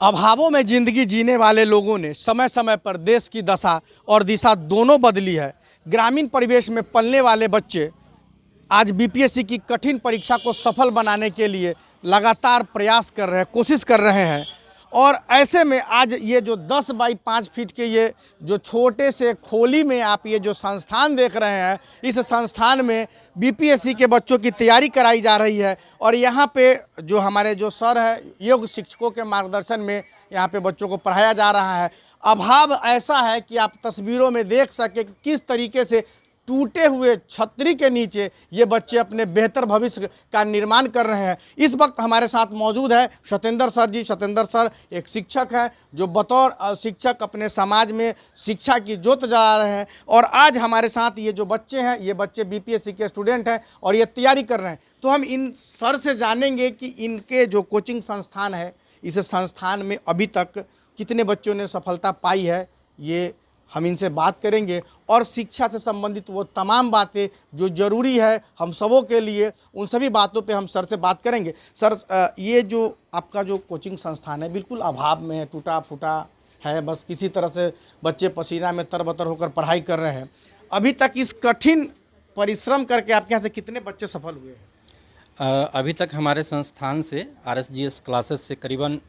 अभावों में ज़िंदगी जीने वाले लोगों ने समय समय पर देश की दशा और दिशा दोनों बदली है। ग्रामीण परिवेश में पलने वाले बच्चे आज बीपीएससी की कठिन परीक्षा को सफल बनाने के लिए लगातार प्रयास कर रहे हैं, कोशिश कर रहे हैं। और ऐसे में आज ये जो 10 बाई 5 फीट के ये जो छोटे से खोली में आप ये जो संस्थान देख रहे हैं, इस संस्थान में बीपीएससी के बच्चों की तैयारी कराई जा रही है। और यहाँ पे जो हमारे जो सर है, योग शिक्षकों के मार्गदर्शन में यहाँ पे बच्चों को पढ़ाया जा रहा है। अभाव ऐसा है कि आप तस्वीरों में देख सके कि किस तरीके से टूटे हुए छतरी के नीचे ये बच्चे अपने बेहतर भविष्य का निर्माण कर रहे हैं। इस वक्त हमारे साथ मौजूद है सत्येंद्र सर जी। सत्येंद्र सर एक शिक्षक हैं जो बतौर शिक्षक अपने समाज में शिक्षा की जोत जला रहे हैं। और आज हमारे साथ ये जो बच्चे हैं, ये बच्चे बीपीएससी के स्टूडेंट हैं और ये तैयारी कर रहे हैं। तो हम इन सर से जानेंगे कि इनके जो कोचिंग संस्थान है, इस संस्थान में अभी तक कितने बच्चों ने सफलता पाई है, ये हम इनसे बात करेंगे। और शिक्षा से संबंधित वो तमाम बातें जो ज़रूरी है हम सबों के लिए, उन सभी बातों पे हम सर से बात करेंगे। सर, ये जो आपका जो कोचिंग संस्थान है बिल्कुल अभाव में है, टूटा फूटा है, बस किसी तरह से बच्चे पसीना में तरबतर होकर पढ़ाई कर रहे हैं। अभी तक इस कठिन परिश्रम करके आपके यहाँ से कितने बच्चे सफल हुए हैं? अभी तक हमारे संस्थान से आरएसजीएस क्लासेस से करीबन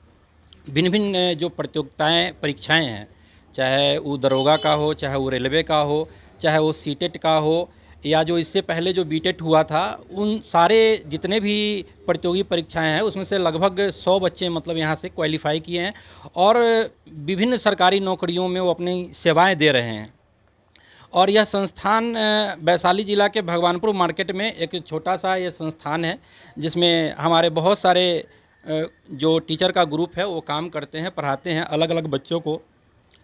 भिन्न भिन्न जो परीक्षाएं हैं, चाहे वो दरोगा का हो, चाहे वो रेलवे का हो, चाहे वो सीटेट का हो, या जो इससे पहले जो बीटेट हुआ था, उन सारे जितने भी प्रतियोगी परीक्षाएं हैं उसमें से लगभग 100 बच्चे मतलब यहाँ से क्वालिफाई किए हैं और विभिन्न सरकारी नौकरियों में वो अपनी सेवाएं दे रहे हैं। और यह संस्थान वैशाली ज़िला के भगवानपुर मार्केट में एक छोटा सा ये संस्थान है, जिसमें हमारे बहुत सारे जो टीचर का ग्रुप है वो काम करते हैं, पढ़ाते हैं अलग अलग बच्चों को।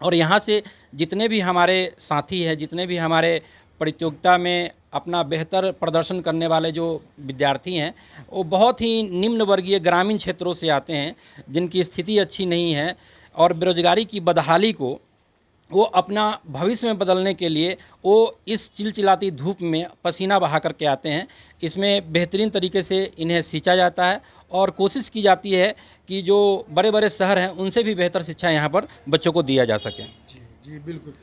और यहाँ से जितने भी हमारे साथी हैं, जितने भी हमारे प्रतियोगिता में अपना बेहतर प्रदर्शन करने वाले जो विद्यार्थी हैं, वो बहुत ही निम्न वर्गीय ग्रामीण क्षेत्रों से आते हैं, जिनकी स्थिति अच्छी नहीं है और बेरोजगारी की बदहाली को वो अपना भविष्य में बदलने के लिए वो इस चिलचिलाती धूप में पसीना बहा करके आते हैं। इसमें बेहतरीन तरीके से इन्हें सींचा जाता है और कोशिश की जाती है कि जो बड़े बड़े शहर हैं उनसे भी बेहतर शिक्षा यहाँ पर बच्चों को दिया जा सके। जी जी बिल्कुल।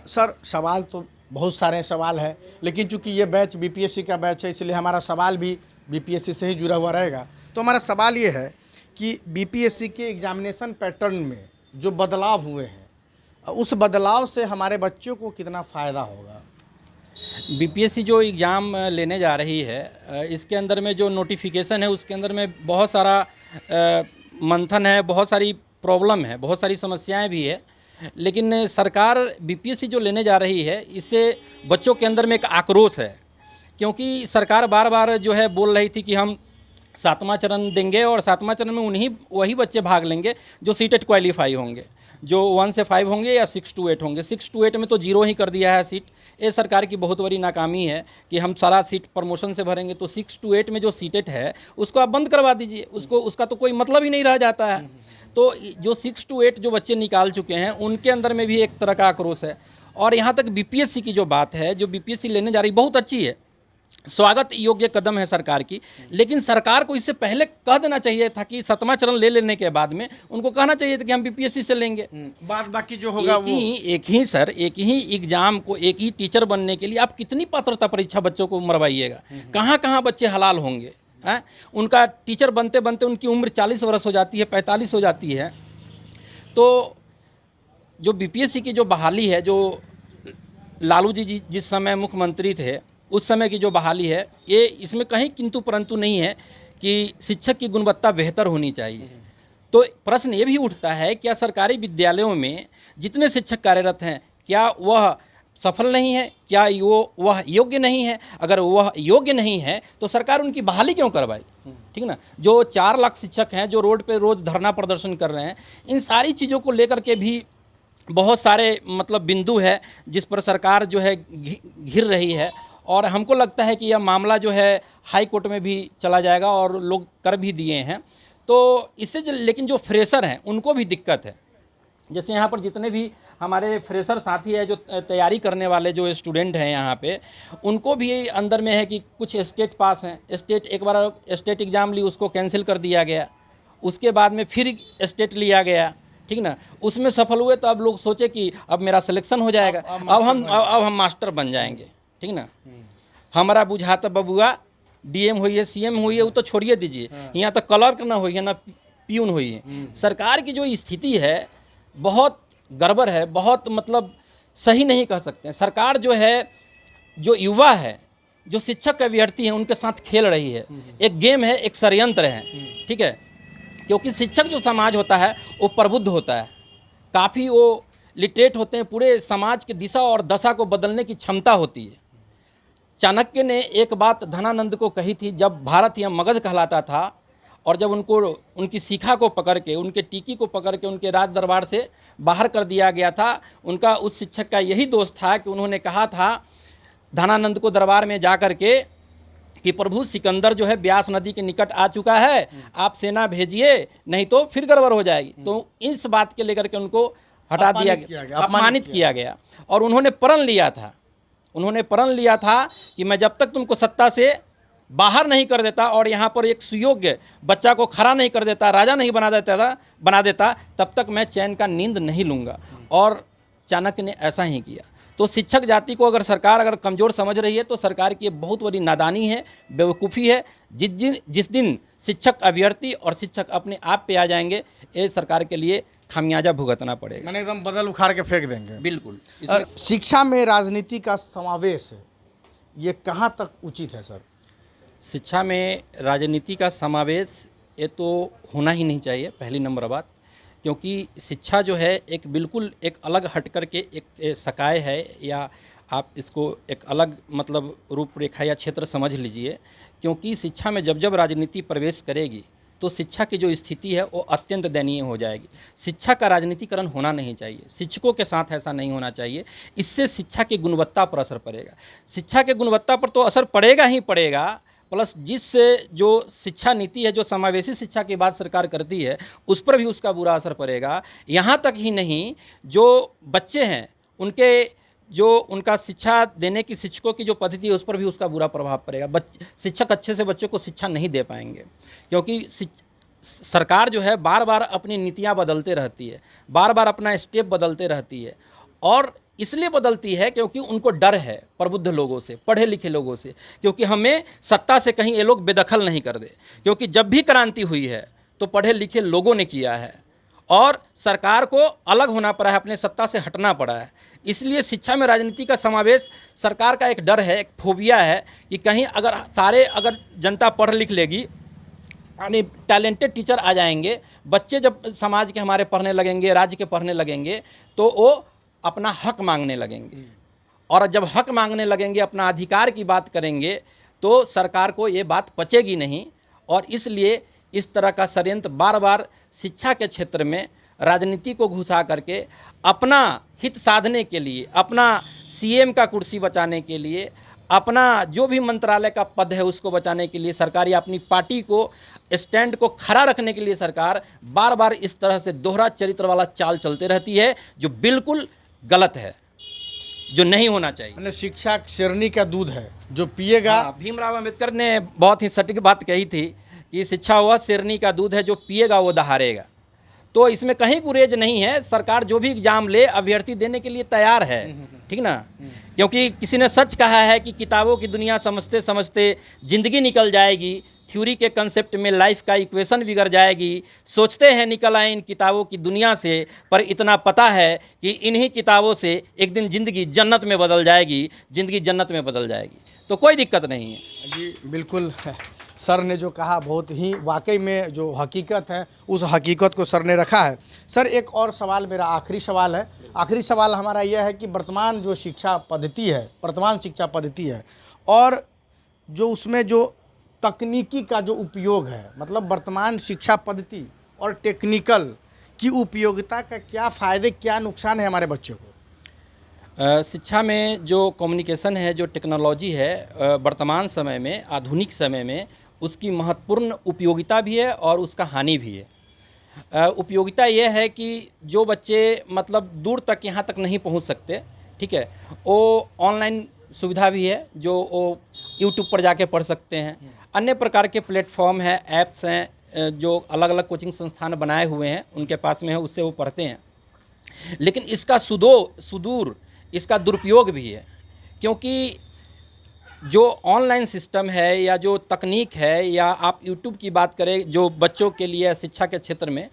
सर, सवाल तो बहुत सारे सवाल हैं, लेकिन चूंकि ये बैच बीपीएससी का बैच है, इसलिए हमारा सवाल भी बीपीएससी से ही जुड़ा हुआ रहेगा। तो हमारा सवाल ये है कि बीपीएससी के एग्जामिनेशन पैटर्न में जो बदलाव हुए हैं, उस बदलाव से हमारे बच्चों को कितना फ़ायदा होगा? बीपीएससी जो एग्ज़ाम लेने जा रही है, इसके अंदर में जो नोटिफिकेशन है उसके अंदर में बहुत सारा मंथन है, बहुत सारी प्रॉब्लम है, बहुत सारी समस्याएं भी है। लेकिन सरकार बीपीएससी जो लेने जा रही है, इससे बच्चों के अंदर में एक आक्रोश है, क्योंकि सरकार बार बार जो है बोल रही थी कि हम 7वां चरण देंगे और 7वां चरण में वही बच्चे भाग लेंगे जो सीटेट क्वालिफाई होंगे, जो 1 से 5 होंगे या 6 to 8 होंगे। 6 to 8 में तो 0 ही कर दिया है सीट। ये सरकार की बहुत बड़ी नाकामी है कि हम सारा सीट प्रमोशन से भरेंगे, तो 6 to 8 में जो सीटेट है उसको आप बंद करवा दीजिए, उसका तो कोई मतलब ही नहीं रह जाता है। तो जो 6 to 8 जो बच्चे निकाल चुके हैं उनके अंदर में भी एक तरह का आक्रोश है। और यहाँ तक बीपीएससी की जो बात है, जो बीपीएससी लेने जा रही बहुत अच्छी है, स्वागत योग्य कदम है सरकार की। लेकिन सरकार को इससे पहले कह देना चाहिए था कि 7वां चरण ले लेने के बाद में उनको कहना चाहिए था कि हम बीपीएससी से लेंगे। बाकी जो होगा वो एक ही एग्जाम को, एक ही टीचर बनने के लिए आप कितनी पात्रता परीक्षा बच्चों को मरवाइएगा? कहाँ कहाँ बच्चे हलाल होंगे? उनका टीचर बनते बनते उनकी उम्र 40 वर्ष हो जाती है, 45 हो जाती है। तो जो बीपीएससी की जो बहाली है, जो लालू जी जिस समय मुख्यमंत्री थे उस समय की जो बहाली है, ये इसमें कहीं किंतु परंतु नहीं है कि शिक्षक की गुणवत्ता बेहतर होनी चाहिए। तो प्रश्न ये भी उठता है, क्या सरकारी विद्यालयों में जितने शिक्षक कार्यरत हैं, क्या वह सफल नहीं है? क्या वह योग्य नहीं है? अगर वह योग्य नहीं है तो सरकार उनकी बहाली क्यों करवाई? ठीक ना। जो 4 लाख शिक्षक हैं जो रोड पे रोज़ धरना प्रदर्शन कर रहे हैं, इन सारी चीज़ों को लेकर के भी बहुत सारे मतलब बिंदु है जिस पर सरकार जो है घिर रही है। और हमको लगता है कि यह मामला जो है हाई कोर्ट में भी चला जाएगा और लोग कर भी दिए हैं। तो इससे लेकिन जो फ्रेशर हैं उनको भी दिक्कत है। जैसे यहाँ पर जितने भी हमारे फ्रेशर साथी है, जो तैयारी करने वाले जो स्टूडेंट हैं यहाँ पे, उनको भी अंदर में है कि कुछ स्टेट पास हैं, एक बार स्टेट एग्ज़ाम ली उसको कैंसिल कर दिया गया, उसके बाद में फिर स्टेट लिया गया, ठीक ना, उसमें सफल हुए तो अब लोग सोचे कि अब मेरा सिलेक्शन हो जाएगा, अब हम मास्टर बन जाएंगे, ठीक ना। हमारा बुझाता बबुआ डीएम हुई है, सीएम हुई है, वो तो छोड़िए दीजिए, यहाँ तो क्लर्क ना हुई है ना प्यून हुई है। सरकार की जो स्थिति है बहुत गड़बड़ है, बहुत मतलब सही नहीं कह सकते हैं। सरकार जो है, जो युवा है, जो शिक्षक अभ्यर्थी हैं, उनके साथ खेल रही है। एक गेम है, एक षड्यंत्र है, ठीक है। क्योंकि शिक्षक जो समाज होता है वो प्रबुद्ध होता है, काफ़ी वो लिटरेट होते हैं, पूरे समाज की दिशा और दशा को बदलने की क्षमता होती है। चाणक्य ने एक बात धनानंद को कही थी, जब भारत यह मगध कहलाता था और जब उनको उनकी शिखा को पकड़ के, उनके टीकी को पकड़ के उनके राज दरबार से बाहर कर दिया गया था, उनका उस शिक्षक का यही दोष था कि उन्होंने कहा था धनानंद को दरबार में जा कर के कि प्रभु सिकंदर जो है ब्यास नदी के निकट आ चुका है, आप सेना भेजिए, नहीं तो फिर गड़बड़ हो जाएगी। तो इस बात के लेकर के उनको हटा दिया गया, अपमानित किया गया। और उन्होंने प्रण लिया था कि मैं जब तक तुमको सत्ता से बाहर नहीं कर देता और यहाँ पर एक सुयोग्य बच्चा को खड़ा नहीं कर देता, राजा नहीं बना देता, तब तक मैं चैन का नींद नहीं लूँगा। और चाणक्य ने ऐसा ही किया। तो शिक्षक जाति को अगर सरकार कमज़ोर समझ रही है तो सरकार की बहुत बड़ी नादानी है, बेवकूफ़ी है। जिस दिन शिक्षक अभ्यर्थी और शिक्षक अपने आप पे आ जाएंगे, ये सरकार के लिए खामियाजा भुगतना पड़ेगा। मैंने एकदम बदल उखाड़ के फेंक देंगे। बिल्कुल। शिक्षा में राजनीति का समावेश ये कहाँ तक उचित है सर? शिक्षा में राजनीति का समावेश ये तो होना ही नहीं चाहिए, पहली नंबर बात। क्योंकि शिक्षा जो है एक बिल्कुल एक अलग हट कर के एक सकाय है, या आप इसको एक अलग मतलब रूपरेखा या क्षेत्र समझ लीजिए। क्योंकि शिक्षा में जब जब राजनीति प्रवेश करेगी तो शिक्षा की जो स्थिति है वो अत्यंत दयनीय हो जाएगी। शिक्षा का राजनीतिकरण होना नहीं चाहिए, शिक्षकों के साथ ऐसा नहीं होना चाहिए। इससे शिक्षा की गुणवत्ता पर असर पड़ेगा। शिक्षा के गुणवत्ता पर तो असर पड़ेगा ही पड़ेगा, प्लस जो शिक्षा नीति है, जो समावेशी शिक्षा की बात सरकार करती है, उस पर भी उसका बुरा असर पड़ेगा। यहाँ तक ही नहीं, जो बच्चे हैं उनका शिक्षा देने की शिक्षकों की जो पद्धति है उस पर भी उसका बुरा प्रभाव पड़ेगा। शिक्षक अच्छे से बच्चों को शिक्षा नहीं दे पाएंगे, क्योंकि सरकार जो है बार बार अपनी नीतियाँ बदलते रहती है, बार बार अपना स्टेप बदलते रहती है। और इसलिए बदलती है क्योंकि उनको डर है प्रबुद्ध लोगों से, पढ़े लिखे लोगों से, क्योंकि हमें सत्ता से कहीं ये लोग बेदखल नहीं कर दे। क्योंकि जब भी क्रांति हुई है तो पढ़े लिखे लोगों ने किया है और सरकार को अलग होना पड़ा है, अपने सत्ता से हटना पड़ा है। इसलिए शिक्षा में राजनीति का समावेश सरकार का एक डर है, एक फोबिया है कि कहीं अगर जनता पढ़ लिख लेगी, यानी टैलेंटेड टीचर आ जाएंगे, बच्चे जब समाज के हमारे पढ़ने लगेंगे, राज्य के पढ़ने लगेंगे, तो वो अपना हक मांगने लगेंगे। और जब हक मांगने लगेंगे, अपना अधिकार की बात करेंगे, तो सरकार को ये बात पचेगी नहीं। और इसलिए इस तरह का षड्यंत्र बार बार शिक्षा के क्षेत्र में राजनीति को घुसा करके अपना हित साधने के लिए, अपना सीएम का कुर्सी बचाने के लिए, अपना जो भी मंत्रालय का पद है उसको बचाने के लिए सरकार, या अपनी पार्टी को स्टैंड को खड़ा रखने के लिए सरकार बार बार इस तरह से दोहरा चरित्र वाला चाल चलते रहती है, जो बिल्कुल गलत है, जो नहीं होना चाहिए। मतलब शिक्षा शेरनी का दूध है, जो पिएगा। भीमराव अंबेडकर ने बहुत ही सटीक बात कही थी कि शिक्षा वह शेरनी का दूध है, जो पिएगा वो दहाड़ेगा। तो इसमें कहीं गुरेज नहीं है। सरकार जो भी एग्जाम ले, अभ्यर्थी देने के लिए तैयार है, ठीक ना। क्योंकि किसी ने सच कहा है कि किताबों की दुनिया समझते समझते ज़िंदगी निकल जाएगी, थ्योरी के कंसेप्ट में लाइफ का इक्वेशन बिगड़ जाएगी। सोचते हैं निकल आए इन किताबों की दुनिया से, पर इतना पता है कि इन्हीं किताबों से एक दिन ज़िंदगी जन्नत में बदल जाएगी, ज़िंदगी जन्नत में बदल जाएगी। तो कोई दिक्कत नहीं है जी। बिल्कुल, सर ने जो कहा बहुत ही वाकई में जो हकीकत है, उस हकीकत को सर ने रखा है। सर एक और सवाल, मेरा आखिरी सवाल है। आखिरी सवाल हमारा यह है कि वर्तमान जो शिक्षा पद्धति है और जो उसमें जो तकनीकी का जो उपयोग है, मतलब वर्तमान शिक्षा पद्धति और टेक्निकल की उपयोगिता का क्या फ़ायदे क्या नुकसान है हमारे बच्चों को? शिक्षा में जो कम्युनिकेशन है, जो टेक्नोलॉजी है, वर्तमान समय में, आधुनिक समय में उसकी महत्वपूर्ण उपयोगिता भी है और उसका हानि भी है। उपयोगिता यह है कि जो बच्चे मतलब दूर तक, यहाँ तक नहीं पहुँच सकते, ठीक है, वो ऑनलाइन सुविधा भी है, जो वो यूट्यूब पर जाके पढ़ सकते हैं। अन्य प्रकार के प्लेटफॉर्म हैं, ऐप्स हैं, जो अलग अलग कोचिंग संस्थान बनाए हुए हैं उनके पास में है, उससे वो पढ़ते हैं। लेकिन इसका सुदूर इसका दुरुपयोग भी है, क्योंकि जो ऑनलाइन सिस्टम है या जो तकनीक है, या आप यूट्यूब की बात करें जो बच्चों के लिए शिक्षा के क्षेत्र में,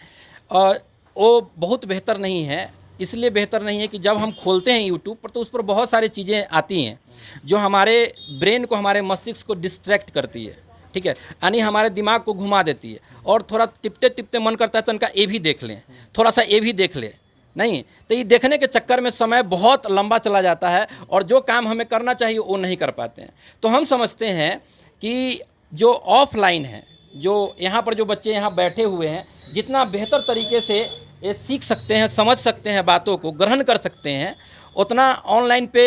वो बहुत बेहतर नहीं है। इसलिए बेहतर नहीं है कि जब हम खोलते हैं यूट्यूब पर तो उस पर बहुत सारी चीज़ें आती हैं जो हमारे ब्रेन को, हमारे मस्तिष्क को डिस्ट्रैक्ट करती है, ठीक है, यानी हमारे दिमाग को घुमा देती है, और थोड़ा टिपते टिपते मन करता है तो इनका ये भी देख लें, थोड़ा सा ये भी देख लें, नहीं तो ये देखने के चक्कर में समय बहुत लंबा चला जाता है और जो काम हमें करना चाहिए वो नहीं कर पाते हैं। तो हम समझते हैं कि जो ऑफलाइन है, जो यहाँ पर जो बच्चे यहाँ बैठे हुए हैं, जितना बेहतर तरीके से ये सीख सकते हैं, समझ सकते हैं, बातों को ग्रहण कर सकते हैं, उतना ऑनलाइन पे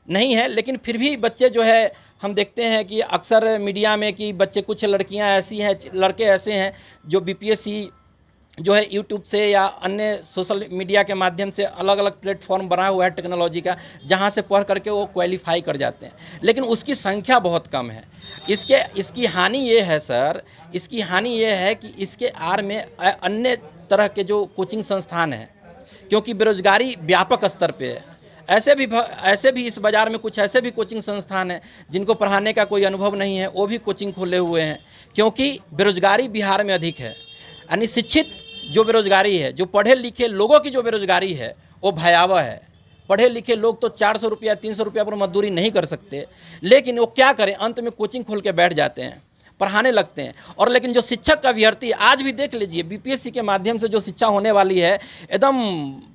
नहीं है। लेकिन फिर भी बच्चे जो है, हम देखते हैं कि अक्सर मीडिया में कि बच्चे, कुछ लड़कियां ऐसी हैं, लड़के ऐसे हैं जो बीपीएससी जो है यूट्यूब से या अन्य सोशल मीडिया के माध्यम से अलग अलग प्लेटफॉर्म बना हुआ है टेक्नोलॉजी का, जहां से पढ़ करके वो क्वालिफाई कर जाते हैं, लेकिन उसकी संख्या बहुत कम है। इसकी हानि ये है सर, इसकी हानि ये है कि इसके आड़ में अन्य तरह के जो कोचिंग संस्थान हैं, क्योंकि बेरोजगारी व्यापक स्तर पे है, ऐसे भी इस बाज़ार में कुछ ऐसे भी कोचिंग संस्थान हैं जिनको पढ़ाने का कोई अनुभव नहीं है, वो भी कोचिंग खोले हुए हैं, क्योंकि बेरोजगारी बिहार में अधिक है। यानी शिक्षित जो बेरोजगारी है, जो पढ़े लिखे लोगों की जो बेरोजगारी है वो भयावह है। पढ़े लिखे लोग तो 400 रुपया 300 रुपया पर मजदूरी नहीं कर सकते, लेकिन वो क्या करें, अंत में कोचिंग खोल के बैठ जाते हैं, पढ़ाने लगते हैं। और लेकिन जो शिक्षक का अभ्यर्थी, आज भी देख लीजिए बीपीएससी के माध्यम से जो शिक्षा होने वाली है, एकदम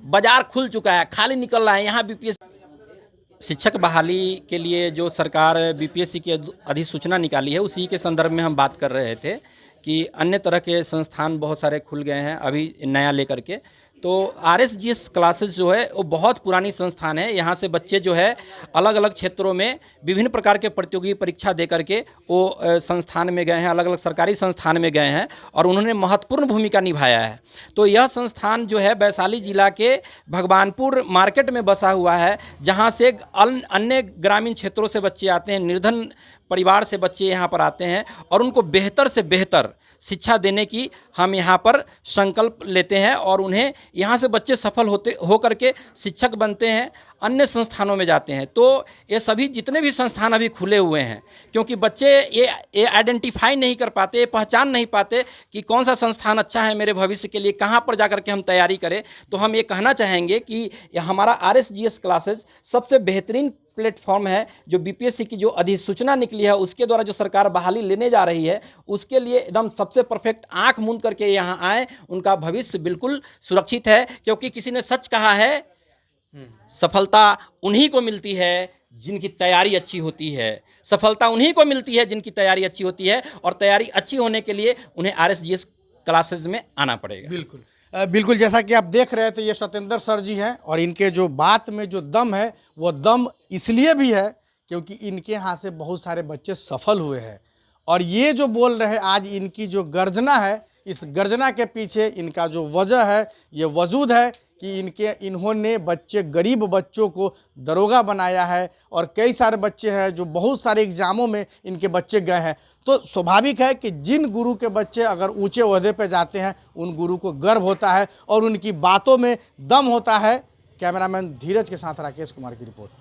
बाजार खुल चुका है, खाली निकल रहा है। यहाँ बीपीएससी शिक्षक बहाली के लिए जो सरकार बीपीएससी की अधिसूचना निकाली है, उसी के संदर्भ में हम बात कर रहे थे कि अन्य तरह के संस्थान बहुत सारे खुल गए हैं अभी नया लेकर के। तो आरएसजीएस क्लासेस जो है वो बहुत पुरानी संस्थान है। यहाँ से बच्चे जो है अलग अलग क्षेत्रों में विभिन्न प्रकार के प्रतियोगी परीक्षा दे करके वो संस्थान में गए हैं, अलग अलग सरकारी संस्थान में गए हैं और उन्होंने महत्वपूर्ण भूमिका निभाया है। तो यह संस्थान जो है वैशाली जिला के भगवानपुर मार्केट में बसा हुआ है, जहाँ से अन्य ग्रामीण क्षेत्रों से बच्चे आते हैं, निर्धन परिवार से बच्चे यहाँ पर आते हैं और उनको बेहतर से बेहतर शिक्षा देने की हम यहाँ पर संकल्प लेते हैं और उन्हें यहाँ से बच्चे सफल हो करके शिक्षक बनते हैं, अन्य संस्थानों में जाते हैं। तो ये सभी जितने भी संस्थान अभी खुले हुए हैं, क्योंकि बच्चे ये आइडेंटिफाई नहीं कर पाते, ये पहचान नहीं पाते कि कौन सा संस्थान अच्छा है मेरे भविष्य के लिए, कहाँ पर जा कर के हम तैयारी करें। तो हम ये कहना चाहेंगे कि हमारा आरएसजीएस क्लासेस सबसे बेहतरीन प्लेटफॉर्म है। जो बीपीएससी की जो अधिसूचना निकली है उसके द्वारा जो सरकार बहाली लेने जा रही है, उसके लिए एकदम सबसे परफेक्ट, आंख मूंद करके यहाँ आए, उनका भविष्य बिल्कुल सुरक्षित है। क्योंकि किसी ने सच कहा है, सफलता उन्हीं को मिलती है जिनकी तैयारी अच्छी होती है। सफलता उन्हीं को मिलती है जिनकी तैयारी अच्छी होती है, और तैयारी अच्छी होने के लिए उन्हें आरएसजीएस क्लासेस में आना पड़ेगा। बिल्कुल बिल्कुल, जैसा कि आप देख रहे थे, ये सत्येंद्र सर जी हैं और इनके जो बात में जो दम है, वो दम इसलिए भी है क्योंकि इनके यहाँ से बहुत सारे बच्चे सफल हुए हैं। और ये जो बोल रहे हैं आज, इनकी जो गर्जना है, इस गर्जना के पीछे इनका जो वजह है, ये वजूद है कि इन्होंने गरीब बच्चों को दरोगा बनाया है और कई सारे बच्चे हैं जो बहुत सारे एग्जामों में इनके बच्चे गए हैं। तो स्वाभाविक है कि जिन गुरु के बच्चे अगर ऊंचे ओहदे पे जाते हैं, उन गुरु को गर्व होता है और उनकी बातों में दम होता है। कैमरामैन धीरज के साथ राकेश कुमार की रिपोर्ट।